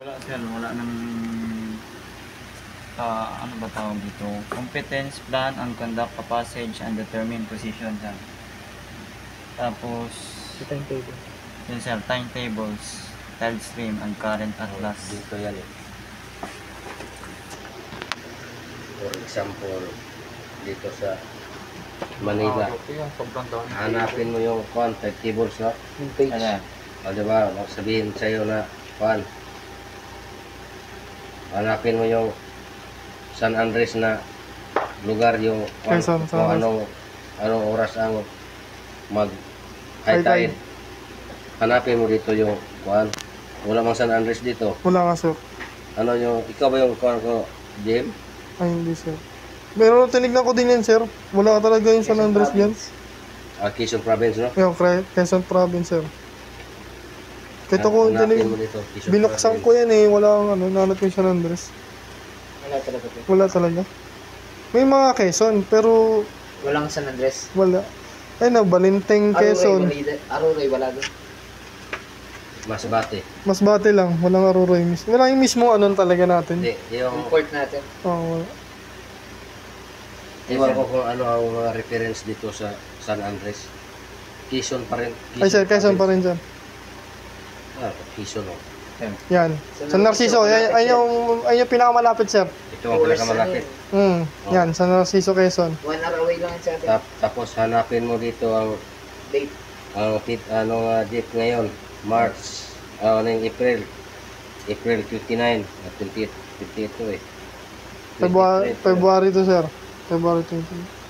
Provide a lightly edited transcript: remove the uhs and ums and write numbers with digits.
Wala sir, wala nang ano ba tawag dito? Competence, plan, and conduct a passage and determine position sir. Tapos, Timetable. yun sir, timetables, tide stream, and current atlas. Dito yan eh. For example, dito sa Manila, hanapin mo yung tables, no? Yung page. Ano? O diba, sabihin sa'yo na hanapin mo yung San Andres na lugar, yung Quezon, kung San anong oras ang mag high tide. Hanapin mo dito yung wala mang San Andres dito. Wala nga sir. Ano yung, ikaw ba yung ko, Jim? Ay hindi sir. Pero tinignan ko din yan sir. Wala talaga yung San Andres dyan. Quezon Province, no? Yung Quezon Province sir. Kito ko Hanapin mo tinig, dito, Quezon binuksan Province. ko yan eh. Wala akong nanat ko yung San Andres. Wala talaga po. Wala talaga. May mga Quezon pero Walang San Andres. wala. Ay na, Balinteng Quezon. Aruray, wala doon. Masbate. Masbate lang. Walang Aruray mismo. Wala yung mismo anong talaga natin. Hindi, yung Yung port natin. Oo. iwan ko kung ano ang mga reference dito sa San Andres. Quezon pa rin. Ay sir, Quezon pa rin sir. Quezon, oh. Yan. San Narciso. Ay yung pinakamalapit sir. Ito ang pinakamalapit. Yan. San Narciso, Quezon. 1 hour away lang sa atin. Tapos hanapin mo dito ang Date. date ngayon. March, ano yung April. April 29. 28 to eh. February to sir. February 20.